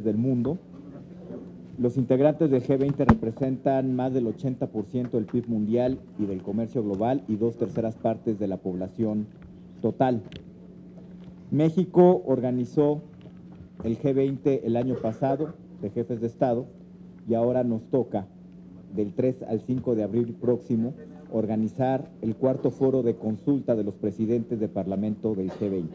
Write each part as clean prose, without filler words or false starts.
del mundo. Los integrantes del G20 representan más del 80% del PIB mundial y del comercio global y 2/3 partes de la población total. México organizó el G20 el año pasado de jefes de Estado y ahora nos toca, del 3 al 5 de abril próximo, organizar el cuarto foro de consulta de los presidentes de Parlamento del G20.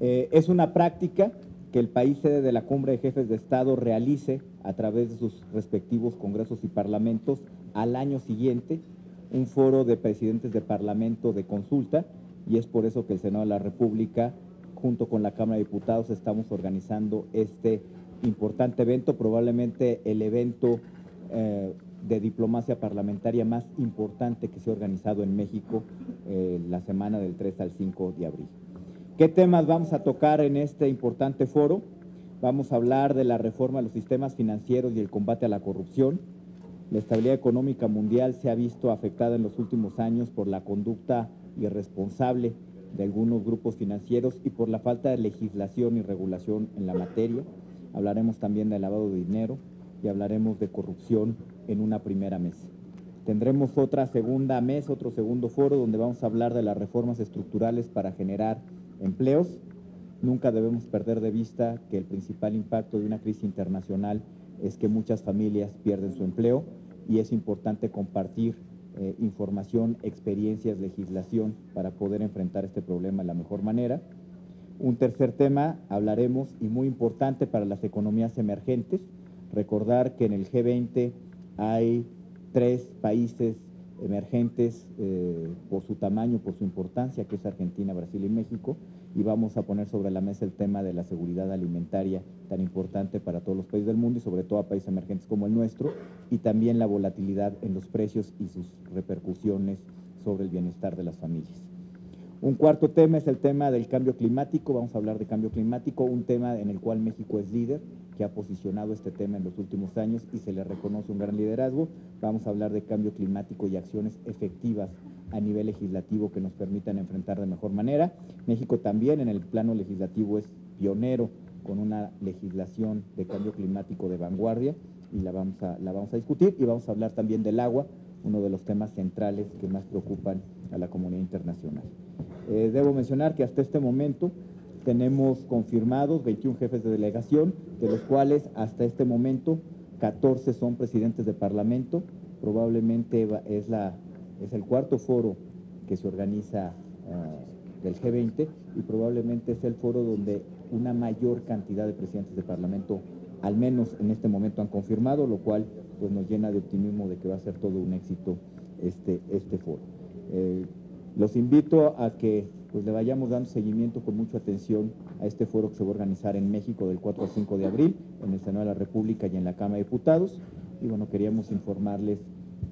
Es una práctica que el país sede de la Cumbre de Jefes de Estado realice a través de sus respectivos congresos y parlamentos al año siguiente un foro de presidentes de Parlamento de consulta, y es por eso que el Senado de la República, junto con la Cámara de Diputados, estamos organizando este importante evento, probablemente el evento de diplomacia parlamentaria más importante que se ha organizado en México la semana del 3 al 5 de abril. ¿Qué temas vamos a tocar en este importante foro? Vamos a hablar de la reforma de los sistemas financieros y el combate a la corrupción. La estabilidad económica mundial se ha visto afectada en los últimos años por la conducta irresponsable de algunos grupos financieros y por la falta de legislación y regulación en la materia. Hablaremos también de lavado de dinero y hablaremos de corrupción en una primera mesa. Tendremos otra segunda mesa, otro segundo foro, donde vamos a hablar de las reformas estructurales para generar empleos. Nunca debemos perder de vista que el principal impacto de una crisis internacional es que muchas familias pierden su empleo y es importante compartir información, experiencias, legislación para poder enfrentar este problema de la mejor manera. Un tercer tema, hablaremos, y muy importante para las economías emergentes, recordar que en el G20 hay 3 países emergentes por su tamaño, por su importancia, que es Argentina, Brasil y México, y vamos a poner sobre la mesa el tema de la seguridad alimentaria tan importante para todos los países del mundo y sobre todo a países emergentes como el nuestro, y también la volatilidad en los precios y sus repercusiones sobre el bienestar de las familias. Un cuarto tema es el tema del cambio climático. Vamos a hablar de cambio climático, un tema en el cual México es líder, que ha posicionado este tema en los últimos años y se le reconoce un gran liderazgo. Vamos a hablar de cambio climático y acciones efectivas a nivel legislativo que nos permitan enfrentar de mejor manera. México también en el plano legislativo es pionero con una legislación de cambio climático de vanguardia y la vamos a discutir, y vamos a hablar también del agua, uno de los temas centrales que más preocupan a la comunidad internacional. Debo mencionar que hasta este momento tenemos confirmados 21 jefes de delegación, de los cuales hasta este momento 14 son presidentes de parlamento. Probablemente es el cuarto foro que se organiza del G20 y probablemente es el foro donde una mayor cantidad de presidentes de parlamento, al menos en este momento, han confirmado, lo cual pues nos llena de optimismo de que va a ser todo un éxito este foro. Los invito a que pues le vayamos dando seguimiento con mucha atención a este foro que se va a organizar en México del 4 al 5 de abril, en el Senado de la República y en la Cámara de Diputados. Y bueno, queríamos informarles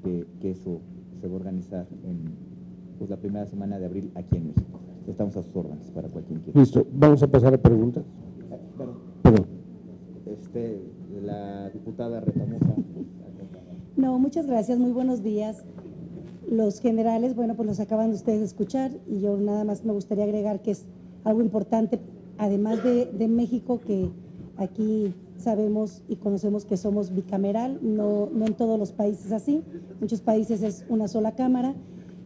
que eso se va a organizar en la primera semana de abril aquí en México. Estamos a sus órdenes para cualquier quiera. Listo, vamos a pasar a preguntas. Perdón. La diputada Retamosa. No, muchas gracias, muy buenos días. Los generales, bueno, pues los acaban ustedes de escuchar y yo nada más me gustaría agregar que es algo importante, además de México, que aquí sabemos y conocemos que somos bicameral, no en todos los países así, muchos países es una sola cámara,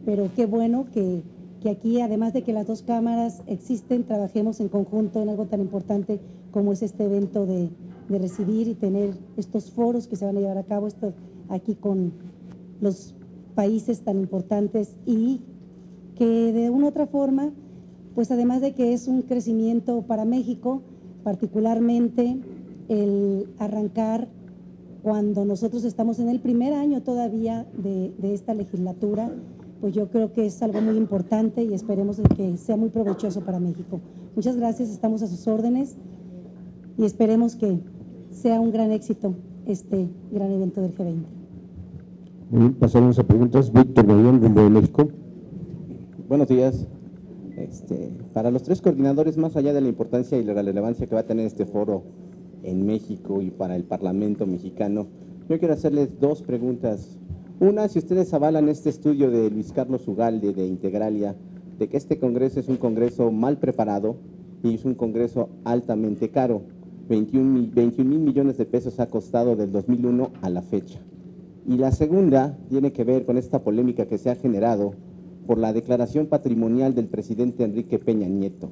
pero qué bueno que aquí, además de que las dos cámaras existen, trabajemos en conjunto en algo tan importante como es este evento de recibir y tener estos foros que se van a llevar a cabo aquí con los países tan importantes, y que de una u otra forma, pues además de que es un crecimiento para México, particularmente el arrancar cuando nosotros estamos en el primer año todavía de esta legislatura, pues yo creo que es algo muy importante y esperemos que sea muy provechoso para México. Muchas gracias, estamos a sus órdenes y esperemos que sea un gran éxito este gran evento del G20. Muy bien, pasamos a preguntas. Víctor Bayón, Rumbo de México. Buenos días. Para los 3 coordinadores, más allá de la importancia y la relevancia que va a tener este foro en México y para el Parlamento mexicano, yo quiero hacerles 2 preguntas. Una, si ustedes avalan este estudio de Luis Carlos Ugalde de Integralia, de que este Congreso es un Congreso mal preparado y es un Congreso altamente caro. 21 mil millones de pesos ha costado del 2001 a la fecha. Y la segunda tiene que ver con esta polémica que se ha generado por la declaración patrimonial del presidente Enrique Peña Nieto,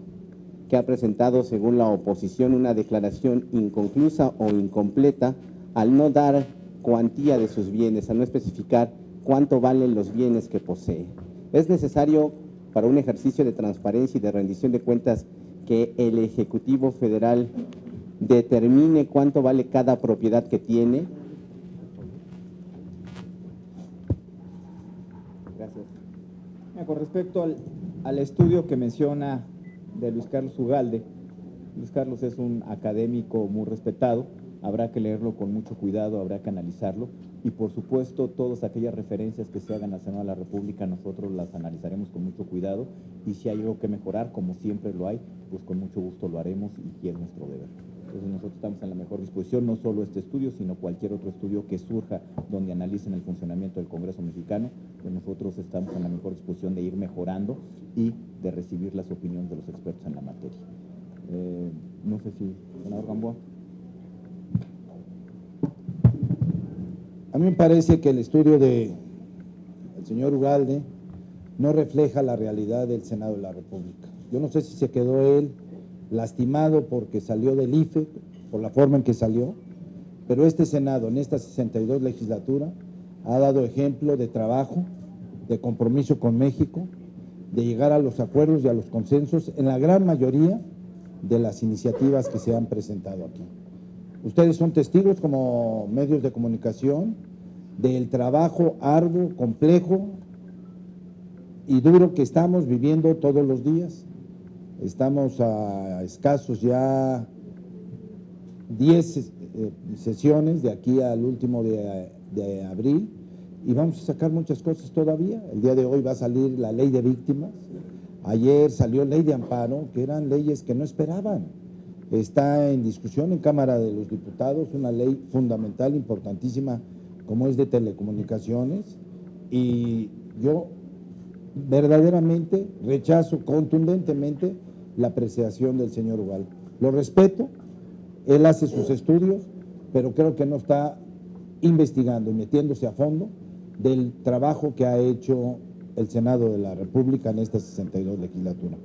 que ha presentado, según la oposición, una declaración inconclusa o incompleta al no dar cuantía de sus bienes, al no especificar cuánto valen los bienes que posee. Es necesario, para un ejercicio de transparencia y de rendición de cuentas, que el Ejecutivo Federal determine cuánto vale cada propiedad que tiene. Gracias. Con respecto al estudio que menciona de Luis Carlos Ugalde, Luis Carlos es un académico muy respetado, habrá que leerlo con mucho cuidado, habrá que analizarlo, y por supuesto todas aquellas referencias que se hagan al Senado de la República nosotros las analizaremos con mucho cuidado, y si hay algo que mejorar, como siempre lo hay, pues con mucho gusto lo haremos y es nuestro deber. Entonces nosotros estamos en la mejor disposición, no solo este estudio, sino cualquier otro estudio que surja donde analicen el funcionamiento del Congreso mexicano, pues nosotros estamos en la mejor disposición de ir mejorando y de recibir las opiniones de los expertos en la materia. No sé si, senador Gamboa. A mí me parece que el estudio del señor Ugalde no refleja la realidad del Senado de la República. Yo no sé si se quedó él lastimado porque salió del IFE, por la forma en que salió, pero este Senado, en esta 62 legislatura, ha dado ejemplo de trabajo, de compromiso con México, de llegar a los acuerdos y a los consensos en la gran mayoría de las iniciativas que se han presentado aquí. Ustedes son testigos como medios de comunicación del trabajo arduo, complejo y duro que estamos viviendo todos los días. Estamos a escasos ya 10 sesiones de aquí al último de abril y vamos a sacar muchas cosas todavía. El día de hoy va a salir la ley de víctimas, ayer salió ley de amparo, que eran leyes que no esperaban. Está en discusión en Cámara de los Diputados una ley fundamental, importantísima, como es de telecomunicaciones, y yo verdaderamente rechazo contundentemente la apreciación del señor Ugalde. Lo respeto, él hace sus estudios, pero creo que no está investigando y metiéndose a fondo del trabajo que ha hecho el Senado de la República en esta 62 legislatura.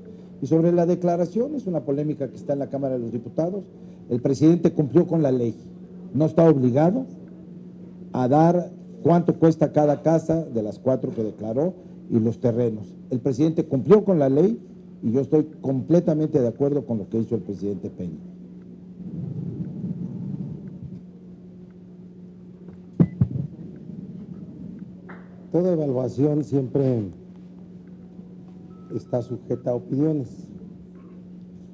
Y sobre la declaración, es una polémica que está en la Cámara de los Diputados. El presidente cumplió con la ley, no está obligado a dar cuánto cuesta cada casa de las 4 que declaró y los terrenos. El presidente cumplió con la ley y yo estoy completamente de acuerdo con lo que hizo el presidente Peña. Toda evaluación siempre está sujeta a opiniones.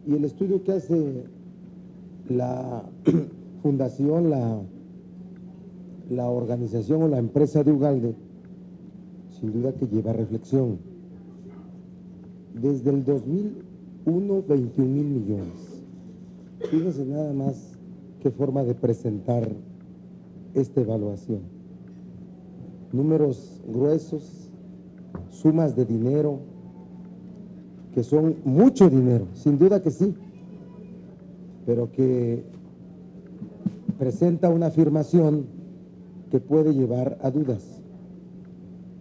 Y el estudio que hace la fundación, la organización o la empresa de Ugalde, sin duda que lleva reflexión. Desde el 2001, 21 mil millones. Fíjense nada más qué forma de presentar esta evaluación. Números gruesos, sumas de dinero, que son mucho dinero, sin duda que sí, pero que presenta una afirmación que puede llevar a dudas.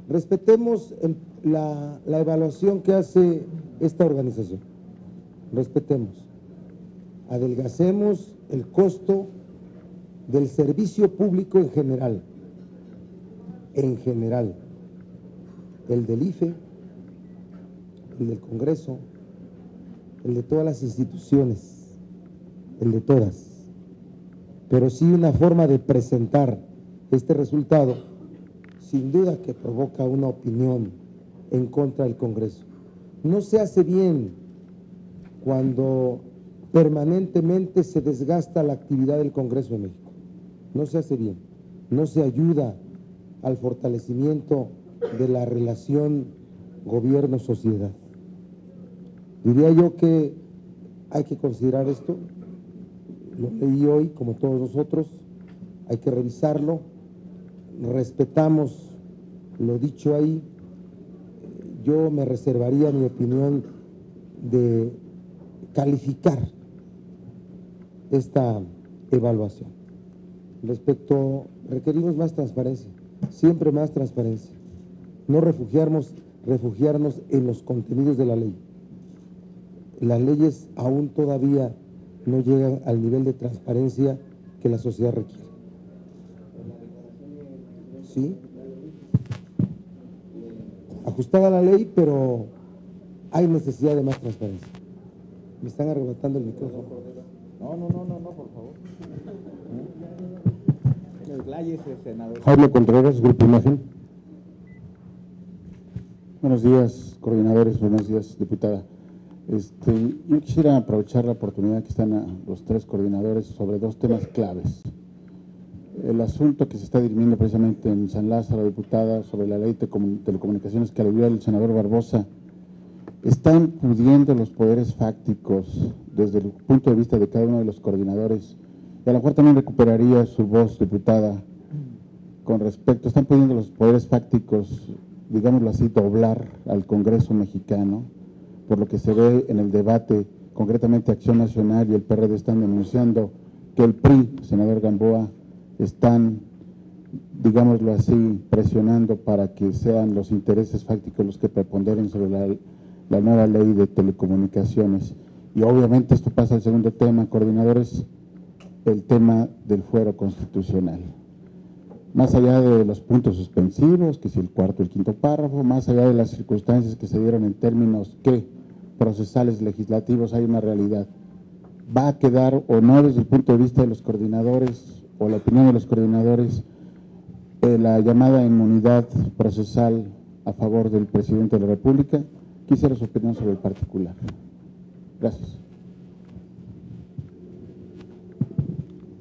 Respetemos la evaluación que hace esta organización, respetemos, adelgacemos el costo del servicio público en general, el del IFE, el del Congreso, el de todas las instituciones, el de todas, pero sí una forma de presentar este resultado, sin duda que provoca una opinión en contra del Congreso. No se hace bien cuando permanentemente se desgasta la actividad del Congreso de México. No se hace bien, no se ayuda al fortalecimiento de la relación gobierno-sociedad. Diría yo que hay que considerar esto, lo leí hoy como todos nosotros, hay que revisarlo, respetamos lo dicho ahí, yo me reservaría mi opinión de calificar esta evaluación. Requerimos más transparencia, siempre más transparencia. No refugiarnos en los contenidos de la ley. Las leyes aún todavía no llegan al nivel de transparencia que la sociedad requiere. Sí, ajustada a la ley, pero hay necesidad de más transparencia. Me están arrebatando el micrófono. No, por favor. Expláyese, senador. Jaime Contreras, Grupo Imagen. Buenos días, coordinadores, buenos días, diputada. Yo quisiera aprovechar la oportunidad que están los tres coordinadores sobre dos temas claves. El asunto que se está dirimiendo precisamente en San Lázaro, diputada, sobre la ley de telecomunicaciones que aludió el senador Barbosa, están pudiendo los poderes fácticos desde el punto de vista de cada uno de los coordinadores, y a lo mejor también recuperaría su voz, diputada, con respecto, están pudiendo los poderes fácticos, digámoslo así, doblar al Congreso mexicano, por lo que se ve en el debate, concretamente Acción Nacional y el PRD están denunciando que el PRI, senador Gamboa, están, digámoslo así, presionando para que sean los intereses fácticos los que preponderen sobre la nueva ley de telecomunicaciones. Y obviamente esto pasa al segundo tema, coordinadores, el tema del fuero constitucional. Más allá de los puntos suspensivos, que si el cuarto y el quinto párrafo, más allá de las circunstancias que se dieron en términos procesales legislativos, hay una realidad. ¿Va a quedar o no desde el punto de vista de los coordinadores o la opinión de los coordinadores la llamada inmunidad procesal a favor del presidente de la República? Quisiera su opinión sobre el particular. Gracias.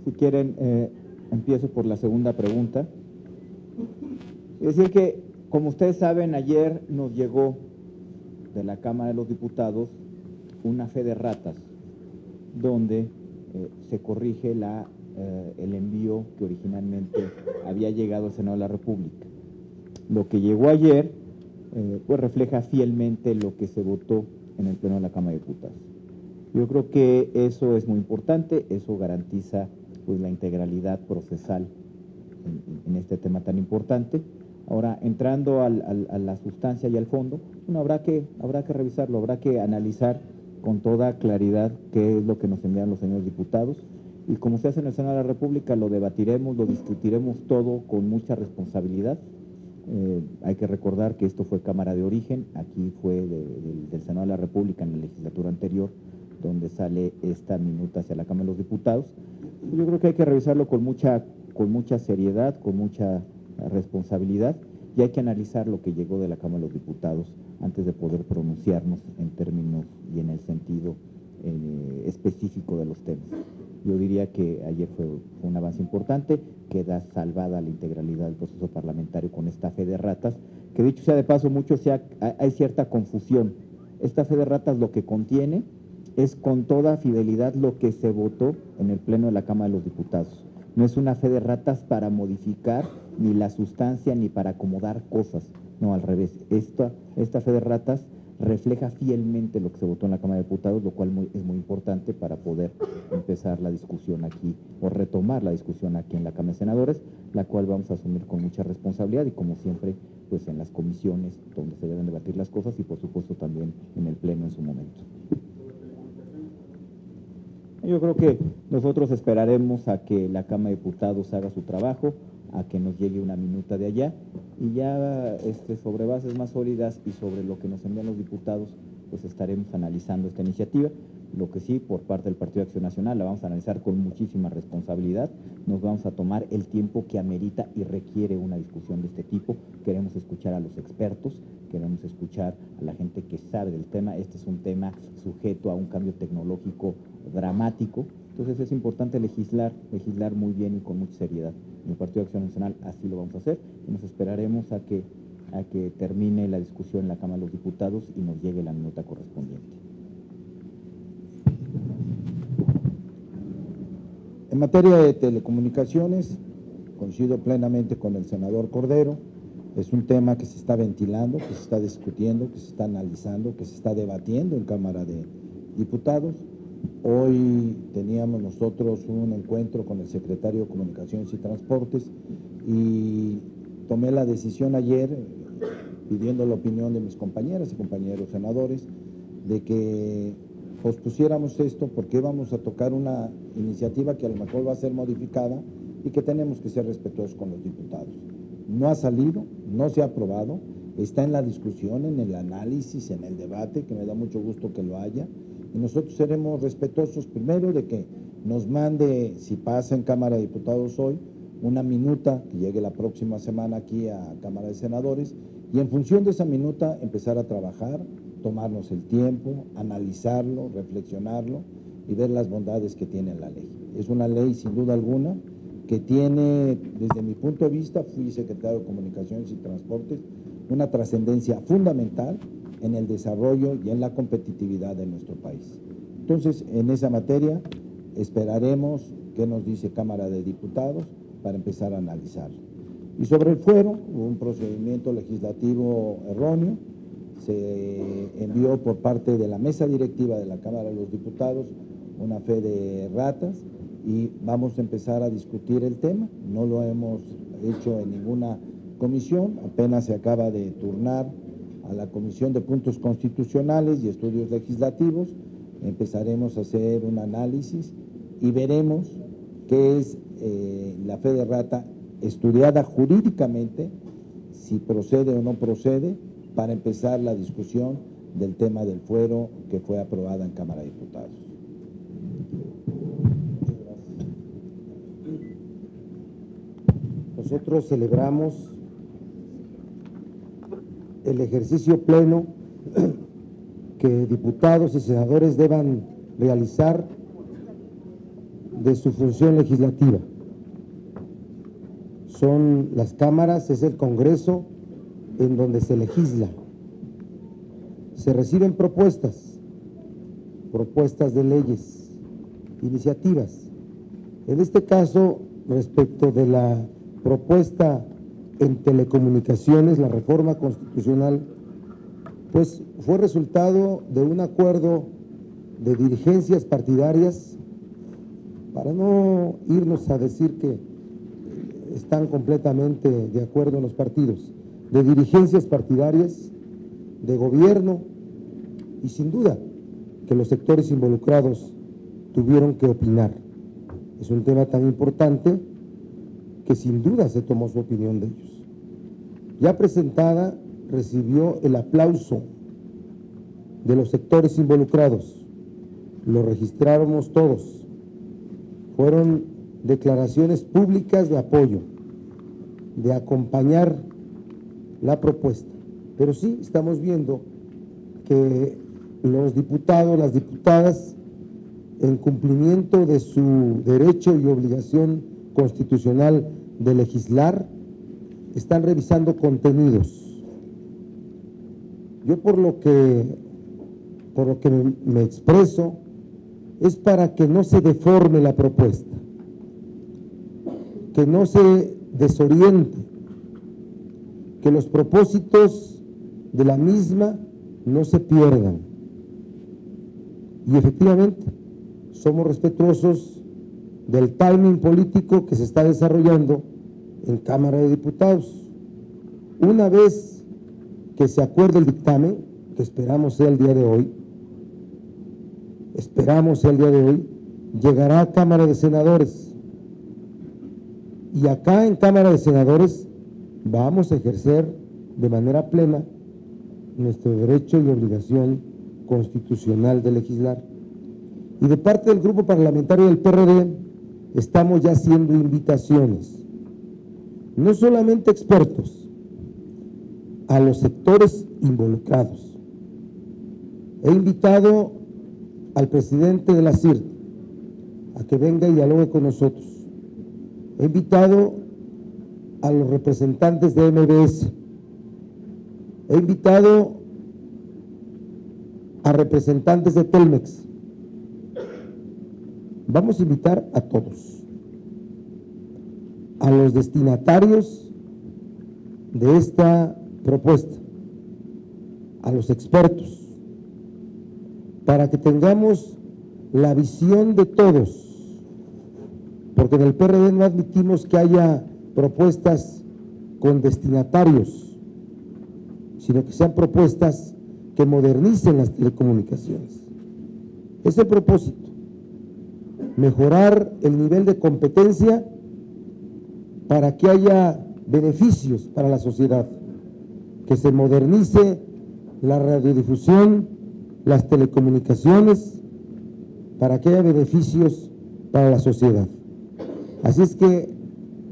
Si quieren, empiezo por la segunda pregunta. Es decir que, como ustedes saben, ayer nos llegó de la Cámara de los Diputados una fe de ratas, donde se corrige el envío que originalmente había llegado al Senado de la República. Lo que llegó ayer pues refleja fielmente lo que se votó en el Pleno de la Cámara de Diputados. Yo creo que eso es muy importante, eso garantiza pues la integralidad procesal en este tema tan importante. Ahora, entrando a la sustancia y al fondo, bueno, habrá que revisarlo, habrá que analizar con toda claridad qué es lo que nos envían los señores diputados, y como se hace en el Senado de la República, lo debatiremos, lo discutiremos todo con mucha responsabilidad. Hay que recordar que esto fue Cámara de origen, aquí fue del Senado de la República en la legislatura anterior, donde sale esta minuta hacia la Cámara de los Diputados. Yo creo que hay que revisarlo con mucha seriedad, con mucha responsabilidad, y hay que analizar lo que llegó de la Cámara de los Diputados antes de poder pronunciarnos en términos y en el sentido específico de los temas. Yo diría que ayer fue un avance importante, queda salvada la integralidad del proceso parlamentario con esta fe de ratas, que dicho sea de paso, hay cierta confusión. Esta fe de ratas lo que contiene es con toda fidelidad lo que se votó en el Pleno de la Cámara de los Diputados. No es una fe de ratas para modificar ni la sustancia ni para acomodar cosas, no, al revés. Esta fe de ratas refleja fielmente lo que se votó en la Cámara de Diputados, lo cual es muy importante para poder empezar la discusión aquí o retomar la discusión aquí en la Cámara de Senadores, la cual vamos a asumir con mucha responsabilidad y, como siempre, pues en las comisiones donde se deben debatir las cosas y, por supuesto, también en el Pleno en su momento. Yo creo que nosotros esperaremos a que la Cámara de Diputados haga su trabajo, a que nos llegue una minuta de allá, y ya sobre bases más sólidas y sobre lo que nos envían los diputados, pues estaremos analizando esta iniciativa. Lo que sí, por parte del Partido de Acción Nacional, la vamos a analizar con muchísima responsabilidad, nos vamos a tomar el tiempo que amerita y requiere una discusión de este tipo. Queremos escuchar a los expertos, queremos escuchar a la gente que sabe del tema. Este es un tema sujeto a un cambio tecnológico dramático, entonces es importante legislar muy bien y con mucha seriedad. En el Partido de Acción Nacional así lo vamos a hacer, y nos esperaremos a que termine la discusión en la Cámara de los Diputados y nos llegue la minuta correspondiente. En materia de telecomunicaciones, coincido plenamente con el senador Cordero. Es un tema que se está ventilando, que se está discutiendo, que se está analizando, que se está debatiendo en Cámara de Diputados. Hoy teníamos nosotros un encuentro con el secretario de Comunicaciones y Transportes y tomé la decisión ayer, pidiendo la opinión de mis compañeras y compañeros senadores, de que pospusiéramos esto porque vamos a tocar una iniciativa que a lo mejor va a ser modificada y que tenemos que ser respetuosos con los diputados. No ha salido, no se ha aprobado, está en la discusión, en el análisis, en el debate, que me da mucho gusto que lo haya, y nosotros seremos respetuosos primero de que nos mande, si pasa en Cámara de Diputados hoy, una minuta que llegue la próxima semana aquí a Cámara de Senadores, y en función de esa minuta empezar a trabajar, tomarnos el tiempo, analizarlo, reflexionarlo y ver las bondades que tiene la ley. Es una ley sin duda alguna que tiene, desde mi punto de vista, fui secretario de Comunicaciones y Transportes, una trascendencia fundamental en el desarrollo y en la competitividad de nuestro país. Entonces, en esa materia, esperaremos qué nos dice Cámara de Diputados para empezar a analizarlo. Y sobre el fuero, hubo un procedimiento legislativo erróneo, se envió por parte de la mesa directiva de la Cámara de los Diputados una fe de ratas y vamos a empezar a discutir el tema. No lo hemos hecho en ninguna comisión, apenas se acaba de turnar a la Comisión de Puntos Constitucionales y Estudios Legislativos. Empezaremos a hacer un análisis y veremos qué es la fe de rata estudiada jurídicamente, si procede o no procede, para empezar la discusión del tema del fuero que fue aprobada en Cámara de Diputados. Nosotros celebramos el ejercicio pleno que diputados y senadores deban realizar de su función legislativa. Son las cámaras, es el Congreso en donde se legisla. Se reciben propuestas de leyes, iniciativas. En este caso, respecto de la propuesta en telecomunicaciones, la reforma constitucional, pues fue resultado de un acuerdo de dirigencias partidarias, para no irnos a decir que están completamente de acuerdo en los partidos, de dirigencias partidarias, de gobierno, y sin duda que los sectores involucrados tuvieron que opinar. Es un tema tan importante que sin duda se tomó su opinión de ellos. Ya presentada, recibió el aplauso de los sectores involucrados, lo registramos todos, fueron declaraciones públicas de apoyo, de acompañar la propuesta. Pero sí estamos viendo que los diputados, las diputadas, en cumplimiento de su derecho y obligación constitucional de legislar, están revisando contenidos. Yo por lo que me expreso es para que no se deforme la propuesta, que no se desoriente, que los propósitos de la misma no se pierdan. Y efectivamente, somos respetuosos del timing político que se está desarrollando en Cámara de Diputados. Una vez que se acuerde el dictamen, que esperamos sea el día de hoy, llegará a Cámara de Senadores. Y acá en Cámara de Senadores vamos a ejercer de manera plena nuestro derecho y obligación constitucional de legislar. Y de parte del grupo parlamentario del PRD estamos ya haciendo invitaciones, no solamente expertos, a los sectores involucrados. He invitado al presidente de la CIRT a que venga y dialogue con nosotros. He invitado a los representantes de MBS. He invitado a representantes de Telmex. Vamos a invitar a todos, a los destinatarios de esta propuesta, a los expertos, para que tengamos la visión de todos, porque en el PRD no admitimos que haya propuestas con destinatarios, sino que sean propuestas que modernicen las telecomunicaciones. Es el propósito, mejorar el nivel de competencia para que haya beneficios para la sociedad, que se modernice la radiodifusión, las telecomunicaciones, para que haya beneficios para la sociedad. Así es que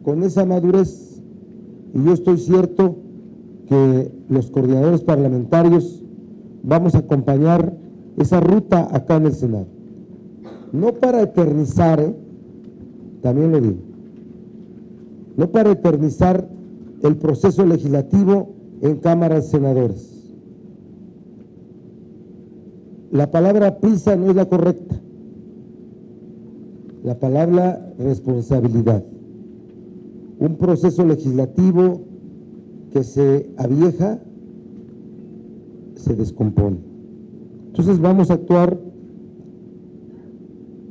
con esa madurez, y yo estoy cierto que los coordinadores parlamentarios vamos a acompañar esa ruta acá en el Senado. No para eternizar, también lo digo, no para eternizar el proceso legislativo en Cámara de Senadores. La palabra prisa no es la correcta. La palabra responsabilidad. Un proceso legislativo que se avieja, se descompone. Entonces vamos a actuar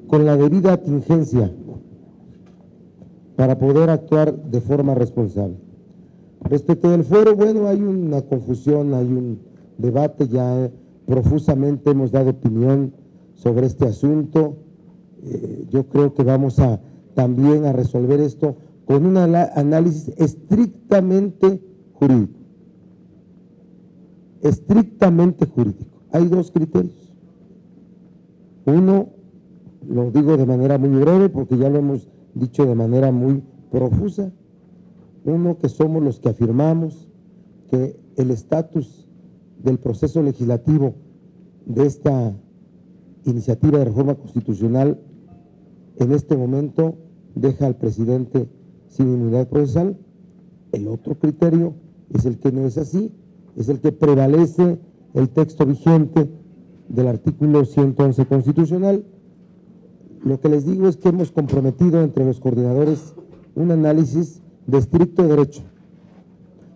con la debida atingencia para poder actuar de forma responsable. Respecto del fuero, bueno, hay una confusión, hay un debate, ya profusamente hemos dado opinión sobre este asunto. Yo creo que vamos a también a resolver esto con un análisis estrictamente jurídico. Estrictamente jurídico. Hay dos criterios. Uno, lo digo de manera muy breve porque ya lo hemos dicho de manera muy profusa. Uno, que somos los que afirmamos que el estatus del proceso legislativo de esta iniciativa de reforma constitucional en este momento deja al presidente sin inmunidad procesal. El otro criterio es el que no es así, es el que prevalece el texto vigente del artículo 111 constitucional. Lo que les digo es que hemos comprometido entre los coordinadores un análisis de estricto derecho,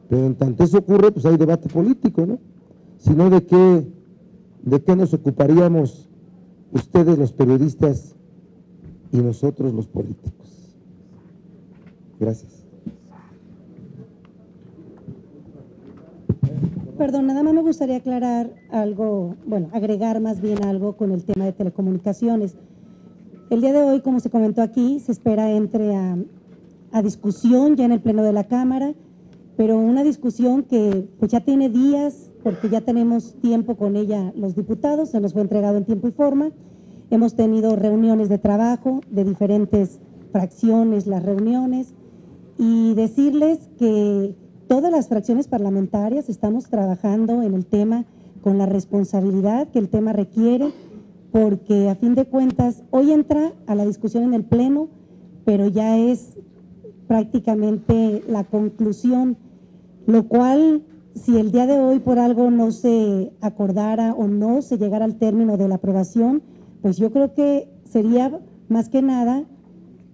pero en tanto eso ocurre, pues hay debate político, ¿no? Si no, ¿de qué nos ocuparíamos ustedes los periodistas y nosotros los políticos? Gracias. Perdón, nada más me gustaría aclarar algo, bueno, agregar más bien algo con el tema de telecomunicaciones. El día de hoy, como se comentó aquí, se espera entre a discusión ya en el Pleno de la Cámara, pero una discusión que pues ya tiene días, porque ya tenemos tiempo con ella los diputados, se nos fue entregado en tiempo y forma. Hemos tenido reuniones de trabajo de diferentes fracciones, las reuniones, y decirles que todas las fracciones parlamentarias estamos trabajando en el tema con la responsabilidad que el tema requiere, porque a fin de cuentas hoy entra a la discusión en el Pleno, pero ya es prácticamente la conclusión, lo cual, si el día de hoy por algo no se acordara o no se llegara al término de la aprobación, pues yo creo que sería más que nada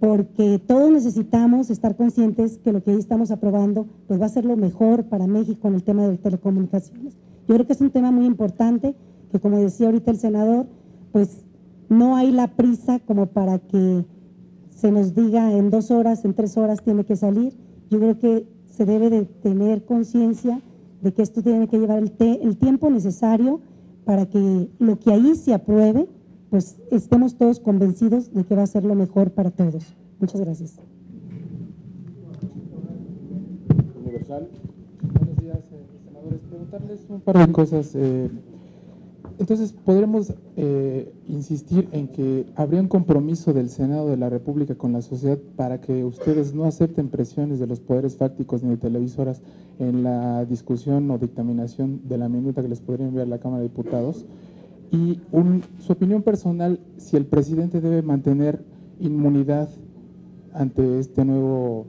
porque todos necesitamos estar conscientes que lo que ahí estamos aprobando pues va a ser lo mejor para México en el tema de telecomunicaciones. Yo creo que es un tema muy importante que, como decía ahorita el senador, pues no hay la prisa como para que se nos diga en 2 horas, en 3 horas tiene que salir. Yo creo que se debe de tener conciencia de que esto tiene que llevar el tiempo necesario para que lo que ahí se apruebe, pues estemos todos convencidos de que va a ser lo mejor para todos. Muchas gracias. Universal. Buenos días, senadores. Preguntarles un par de cosas. Entonces, ¿podremos insistir en que habría un compromiso del Senado de la República con la sociedad para que ustedes no acepten presiones de los poderes fácticos ni de televisoras en la discusión o dictaminación de la minuta que les podría enviar la Cámara de Diputados? Y su opinión personal, si el presidente debe mantener inmunidad ante este nuevo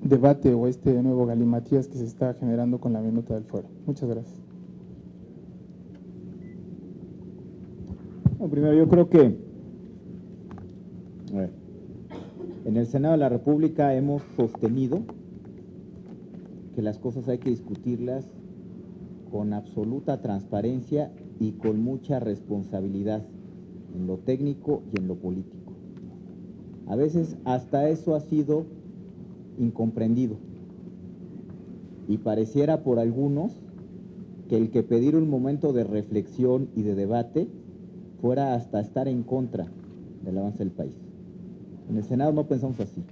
debate o este nuevo galimatías que se está generando con la minuta del fuero. Muchas gracias. Bueno, primero, yo creo que en el Senado de la República hemos sostenido que las cosas hay que discutirlas con absoluta transparencia y con mucha responsabilidad. en lo técnico y en lo político. A veces hasta eso ha sido incomprendido y pareciera por algunos que el que pedir un momento de reflexión y de debate fuera hasta estar en contra del avance del país. En el Senado no pensamos así.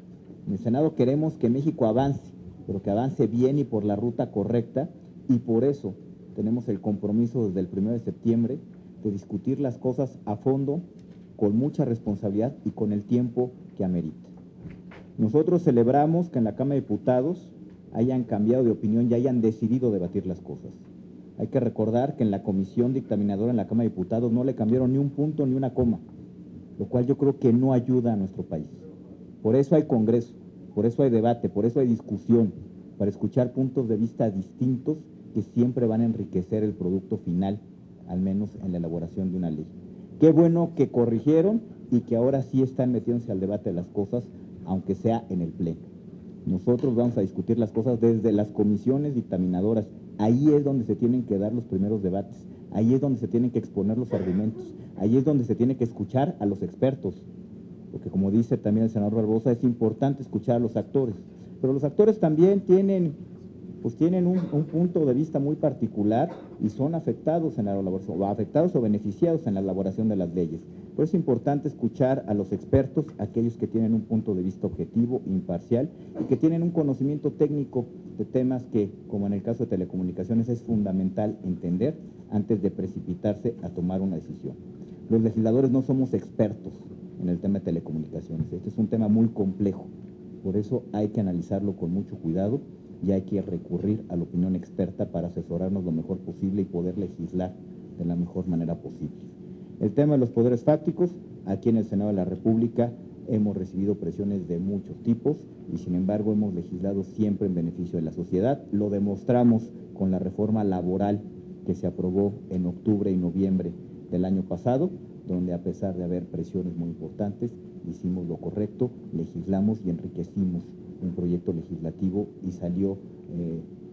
En el Senado queremos que México avance, pero que avance bien y por la ruta correcta, y por eso tenemos el compromiso desde el 1 de septiembre de discutir las cosas a fondo, con mucha responsabilidad y con el tiempo que amerita. Nosotros celebramos que en la Cámara de Diputados hayan cambiado de opinión y hayan decidido debatir las cosas. Hay que recordar que en la comisión dictaminadora en la Cámara de Diputados no le cambiaron ni un punto ni una coma, lo cual yo creo que no ayuda a nuestro país. Por eso hay Congreso, por eso hay debate, por eso hay discusión, para escuchar puntos de vista distintos que siempre van a enriquecer el producto final, al menos en la elaboración de una ley. Qué bueno que corrigieron y que ahora sí están metiéndose al debate de las cosas, aunque sea en el Pleno. Nosotros vamos a discutir las cosas desde las comisiones dictaminadoras. Ahí es donde se tienen que dar los primeros debates, ahí es donde se tienen que exponer los argumentos, ahí es donde se tiene que escuchar a los expertos, porque como dice también el senador Barbosa, es importante escuchar a los actores, pero los actores también tienen un punto de vista muy particular y son afectados en la elaboración, o afectados o beneficiados en la elaboración de las leyes. Por eso es importante escuchar a los expertos, aquellos que tienen un punto de vista objetivo, imparcial, y que tienen un conocimiento técnico de temas que, como en el caso de telecomunicaciones, es fundamental entender antes de precipitarse a tomar una decisión. Los legisladores no somos expertos en el tema de telecomunicaciones. Este es un tema muy complejo, por eso hay que analizarlo con mucho cuidado y hay que recurrir a la opinión experta para asesorarnos lo mejor posible y poder legislar de la mejor manera posible. El tema de los poderes fácticos, aquí en el Senado de la República hemos recibido presiones de muchos tipos y sin embargo hemos legislado siempre en beneficio de la sociedad. Lo demostramos con la reforma laboral que se aprobó en octubre y noviembre del año pasado, donde a pesar de haber presiones muy importantes, hicimos lo correcto, legislamos y enriquecimos un proyecto legislativo y salió,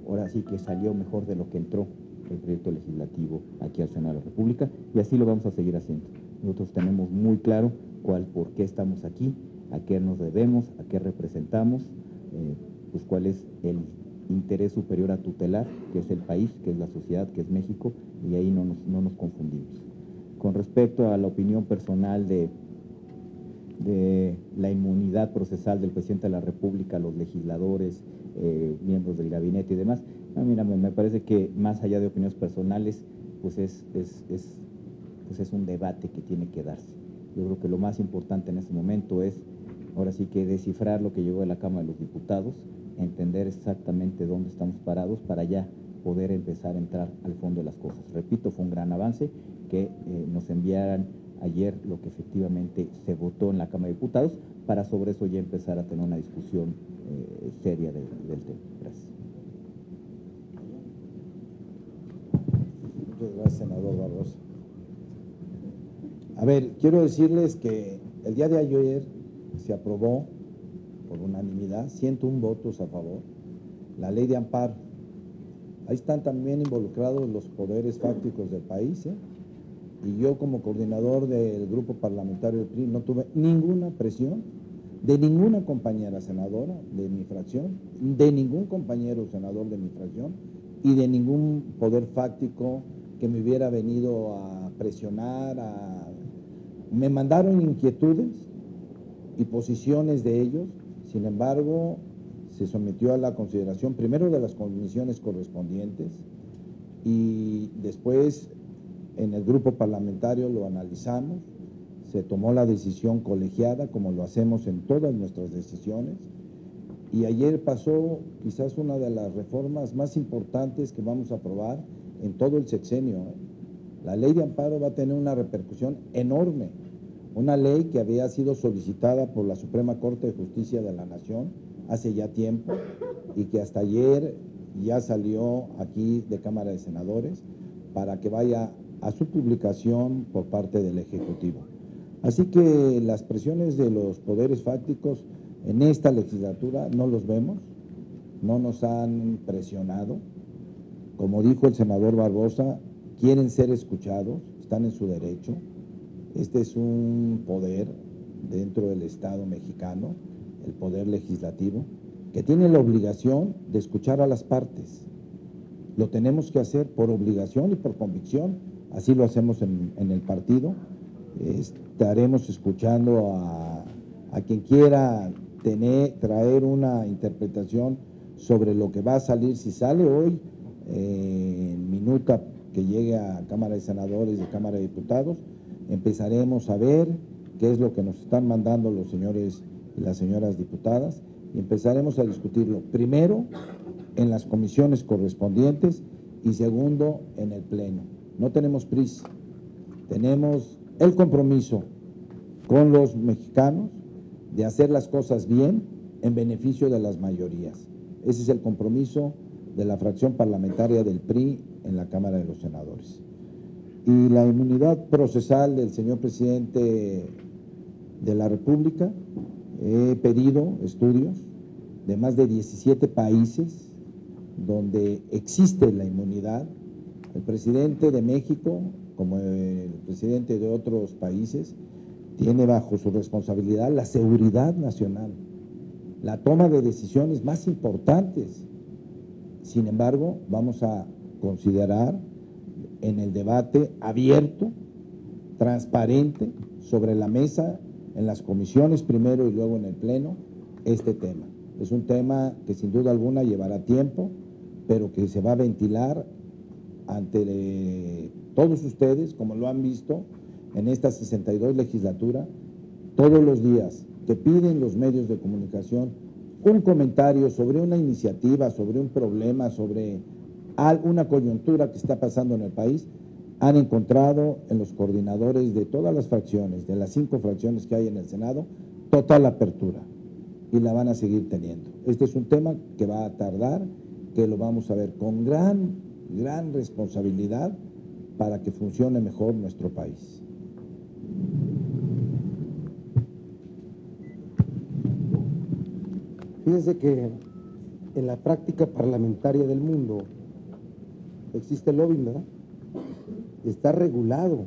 ahora sí que salió mejor de lo que entró el proyecto legislativo aquí al Senado de la República, y así lo vamos a seguir haciendo. Nosotros tenemos muy claro por qué estamos aquí, a qué nos debemos, a qué representamos, pues cuál es el interés superior a tutelar, que es el país, que es la sociedad, que es México, y ahí no nos confundimos. Con respecto a la opinión personal de la inmunidad procesal del presidente de la República, los legisladores, miembros del gabinete y demás, mira, me parece que más allá de opiniones personales, pues es un debate que tiene que darse. Yo creo que lo más importante en este momento es, ahora sí que descifrar lo que llegó de la Cámara de los Diputados, entender exactamente dónde estamos parados para ya poder empezar a entrar al fondo de las cosas. Repito, fue un gran avance que nos enviaran ayer lo que efectivamente se votó en la Cámara de Diputados, para sobre eso ya empezar a tener una discusión seria del tema. Gracias. Muchas gracias, senador Barbosa. A ver, quiero decirles que el día de ayer se aprobó por unanimidad, 101 votos a favor, la ley de amparo. Ahí están también involucrados los poderes fácticos del país, y yo como coordinador del grupo parlamentario del PRI no tuve ninguna presión de ninguna compañera senadora de mi fracción, de ningún compañero senador de mi fracción y de ningún poder fáctico que me hubiera venido a presionar. Me mandaron inquietudes y posiciones de ellos, sin embargo se sometió a la consideración primero de las comisiones correspondientes y después en el grupo parlamentario lo analizamos, se tomó la decisión colegiada, como lo hacemos en todas nuestras decisiones, y ayer pasó quizás una de las reformas más importantes que vamos a aprobar en todo el sexenio. La ley de amparo va a tener una repercusión enorme, una ley que había sido solicitada por la Suprema Corte de Justicia de la Nación hace ya tiempo y que hasta ayer ya salió aquí de Cámara de Senadores para que vaya a su publicación por parte del Ejecutivo. Así que las presiones de los poderes fácticos en esta legislatura no los vemos, no nos han presionado. Como dijo el senador Barbosa, quieren ser escuchados, están en su derecho. Este es un poder dentro del Estado mexicano, el poder legislativo, que tiene la obligación de escuchar a las partes. Lo tenemos que hacer por obligación y por convicción, así lo hacemos en el partido. Estaremos escuchando a quien quiera traer una interpretación sobre lo que va a salir, si sale hoy, en minuta que llegue a Cámara de Senadores y Cámara de Diputados, empezaremos a ver qué es lo que nos están mandando los señores y las señoras diputadas y empezaremos a discutirlo, primero en las comisiones correspondientes y segundo en el Pleno. No tenemos prisa, tenemos el compromiso con los mexicanos de hacer las cosas bien en beneficio de las mayorías. Ese es el compromiso de la fracción parlamentaria del PRI en la Cámara de los Senadores. Y la inmunidad procesal del señor presidente de la República, he pedido estudios de más de 17 países donde existe la inmunidad. El presidente de México, como el presidente de otros países, tiene bajo su responsabilidad la seguridad nacional, la toma de decisiones más importantes. Sin embargo, vamos a considerar en el debate abierto, transparente, sobre la mesa, en las comisiones primero y luego en el Pleno, este tema. Es un tema que sin duda alguna llevará tiempo, pero que se va a ventilar ante todos ustedes, como lo han visto en esta 62 legislatura, todos los días que piden los medios de comunicación un comentario sobre una iniciativa, sobre un problema, sobre una coyuntura que está pasando en el país, han encontrado en los coordinadores de todas las fracciones, de las 5 fracciones que hay en el Senado, total apertura y la van a seguir teniendo. Este es un tema que va a tardar, que lo vamos a ver con gran responsabilidad para que funcione mejor nuestro país. Fíjense que en la práctica parlamentaria del mundo existe el lobbying, ¿verdad? Está regulado.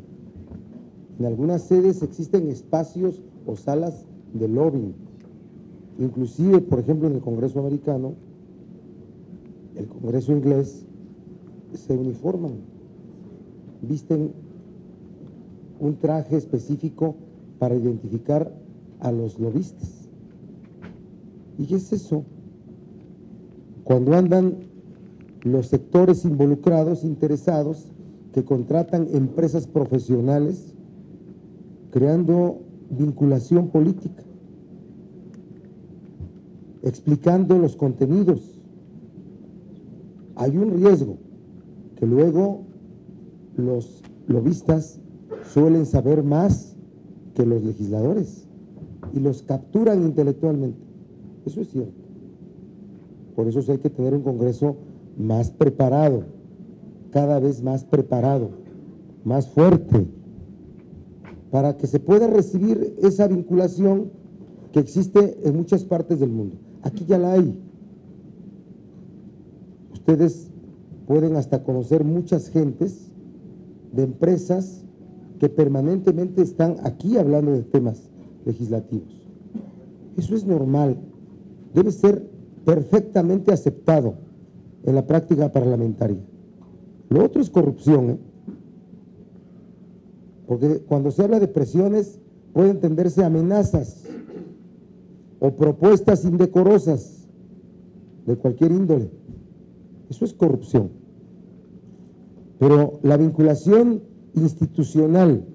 En algunas sedes existen espacios o salas de lobbying. Inclusive, por ejemplo, en el Congreso americano, el Congreso inglés, se uniforman, visten un traje específico para identificar a los lobistas. ¿Y qué es eso? Cuando andan los sectores involucrados, interesados, que contratan empresas profesionales, creando vinculación política, explicando los contenidos. Hay un riesgo que luego los lobistas suelen saber más que los legisladores y los capturan intelectualmente. Eso es cierto. Por eso hay que tener un Congreso más preparado, cada vez más preparado, más fuerte, para que se pueda recibir esa vinculación que existe en muchas partes del mundo. Aquí ya la hay. Ustedes pueden hasta conocer muchas gentes de empresas que permanentemente están aquí hablando de temas legislativos. Eso es normal, debe ser perfectamente aceptado en la práctica parlamentaria. Lo otro es corrupción, ¿eh? Porque cuando se habla de presiones puede entenderse amenazas o propuestas indecorosas de cualquier índole. Eso es corrupción. Pero la vinculación institucional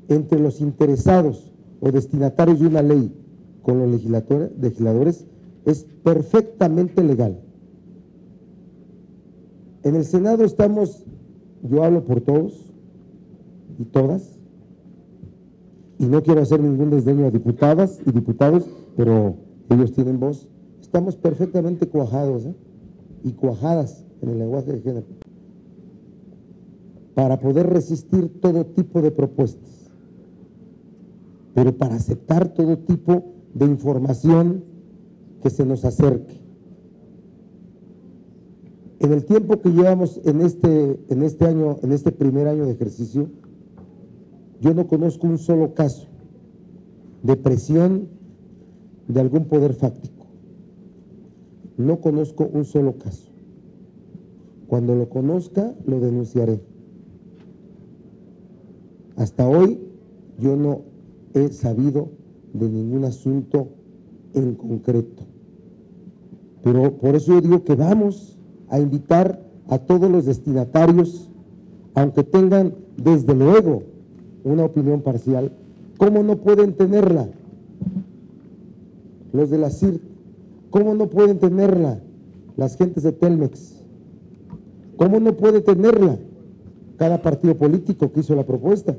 entre los interesados o destinatarios de una ley con los legisladores es perfectamente legal. En el Senado estamos, yo hablo por todos y todas, y no quiero hacer ningún desdeño a diputadas y diputados, pero ellos tienen voz. Estamos perfectamente cuajados, y cuajadas en el lenguaje de género, para poder resistir todo tipo de propuestas, pero para aceptar todo tipo de información que se nos acerque. En el tiempo que llevamos en este año, en este primer año de ejercicio, yo no conozco un solo caso de presión de algún poder fáctico. No conozco un solo caso. Cuando lo conozca, lo denunciaré. Hasta hoy, yo no he sabido de ningún asunto en concreto. Pero por eso yo digo que vamos a invitar a todos los destinatarios, aunque tengan desde luego una opinión parcial. ¿Cómo no pueden tenerla los de la CIR? ¿Cómo no pueden tenerla las gentes de Telmex? ¿Cómo no puede tenerla cada partido político que hizo la propuesta?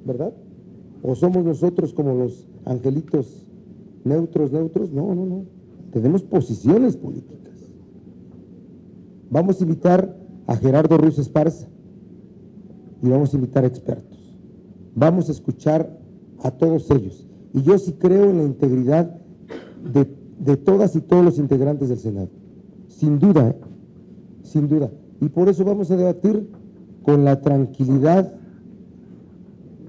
¿Verdad? ¿O somos nosotros como los angelitos neutros? No. Tenemos posiciones políticas. Vamos a invitar a Gerardo Ruiz Esparza y vamos a invitar a expertos. Vamos a escuchar a todos ellos. Y yo sí creo en la integridad de todas y todos los integrantes del Senado. Sin duda, sin duda. Y por eso vamos a debatir con la tranquilidad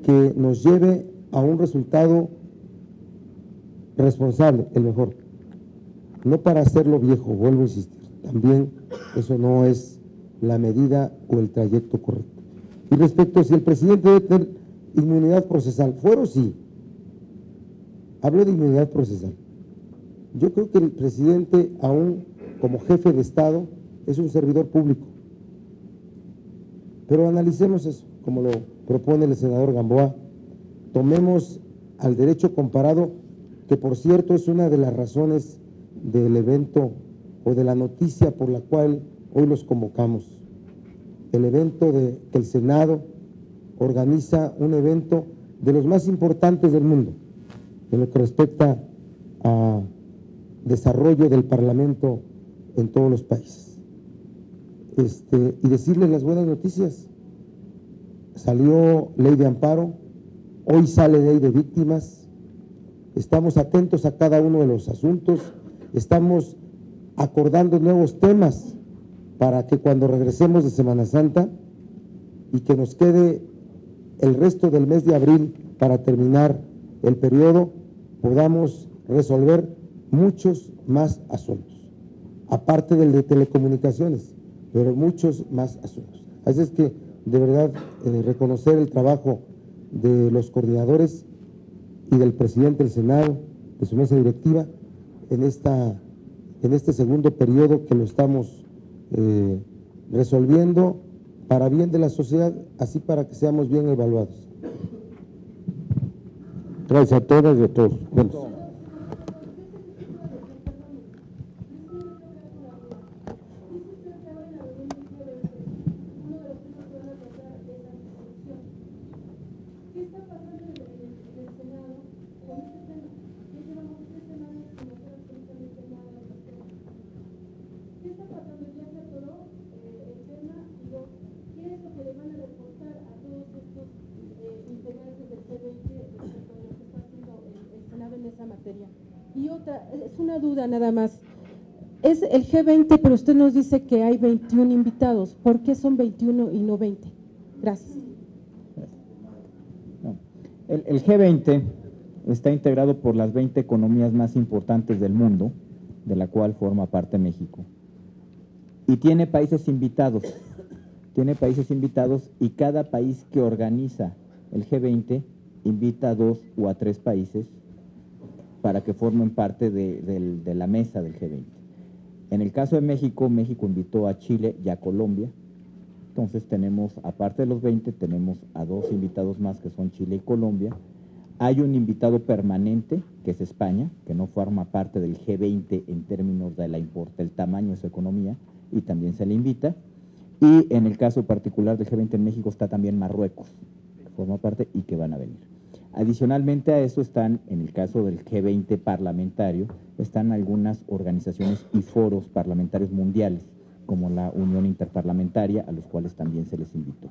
que nos lleve a un resultado responsable, el mejor. No para hacerlo viejo, vuelvo a insistir. También eso no es la medida o el trayecto correcto. Y respecto a si el presidente debe tener inmunidad procesal, fuero sí. Hablo de inmunidad procesal. Yo creo que el presidente, aún como jefe de Estado, es un servidor público. Pero analicemos eso, como lo propone el senador Gamboa. Tomemos al derecho comparado, que por cierto es una de las razones del evento o de la noticia por la cual hoy los convocamos. El evento de que el Senado organiza un evento de los más importantes del mundo, en lo que respecta a desarrollo del Parlamento en todos los países. Y decirles las buenas noticias. Salió ley de amparo, hoy sale ley de víctimas, estamos atentos a cada uno de los asuntos, estamos acordando nuevos temas para que cuando regresemos de Semana Santa y que nos quede el resto del mes de abril para terminar el periodo, podamos resolver muchos más asuntos, aparte del de telecomunicaciones, pero muchos más asuntos. Así es que, de verdad, reconocer el trabajo de los coordinadores y del presidente del Senado, de su mesa directiva, en este segundo periodo que lo estamos resolviendo para bien de la sociedad, así para que seamos bien evaluados. Gracias a todas y a todos. Bueno. Y otra, es una duda nada más. Es el G20, pero usted nos dice que hay 21 invitados. ¿Por qué son 21 y no 20? Gracias. No. El G20 está integrado por las 20 economías más importantes del mundo, de la cual forma parte México. Y tiene países invitados. Y cada país que organiza el G20 invita a 2 o a 3 países para que formen parte de la mesa del G20. En el caso de México, México invitó a Chile y a Colombia. Entonces tenemos, aparte de los 20, tenemos a 2 invitados más que son Chile y Colombia. Hay un invitado permanente, que es España, que no forma parte del G20 en términos de del tamaño de su economía, y también se le invita. Y en el caso particular del G20 en México está también Marruecos, que forma parte y que van a venir. Adicionalmente a eso están, en el caso del G20 parlamentario, están algunas organizaciones y foros parlamentarios mundiales, como la Unión Interparlamentaria, a los cuales también se les invitó.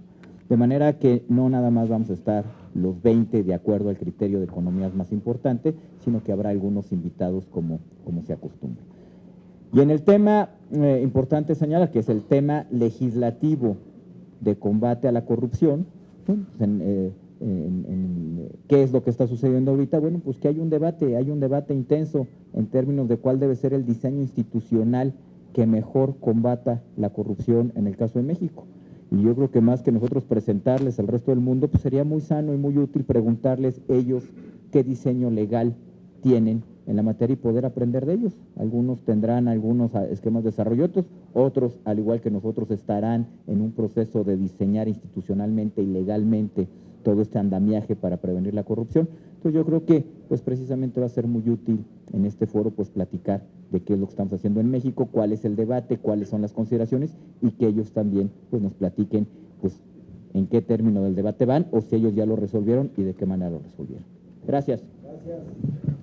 De manera que no nada más vamos a estar los 20 de acuerdo al criterio de economías más importante, sino que habrá algunos invitados como se acostumbra. Y en el tema importante señalar, que es el tema legislativo de combate a la corrupción, qué es lo que está sucediendo ahorita. Bueno, pues que hay un debate intenso en términos de cuál debe ser el diseño institucional que mejor combata la corrupción en el caso de México. Y yo creo que más que nosotros presentarles al resto del mundo, pues sería muy sano y muy útil preguntarles ellos qué diseño legal tienen en la materia y poder aprender de ellos. Algunos tendrán algunos esquemas de desarrollo, otros, al igual que nosotros, estarán en un proceso de diseñar institucionalmente y legalmente todo este andamiaje para prevenir la corrupción. Entonces yo creo que pues precisamente va a ser muy útil en este foro pues platicar de qué es lo que estamos haciendo en México, cuál es el debate, cuáles son las consideraciones y que ellos también pues nos platiquen pues en qué término del debate van o si ellos ya lo resolvieron y de qué manera lo resolvieron. Gracias. Gracias.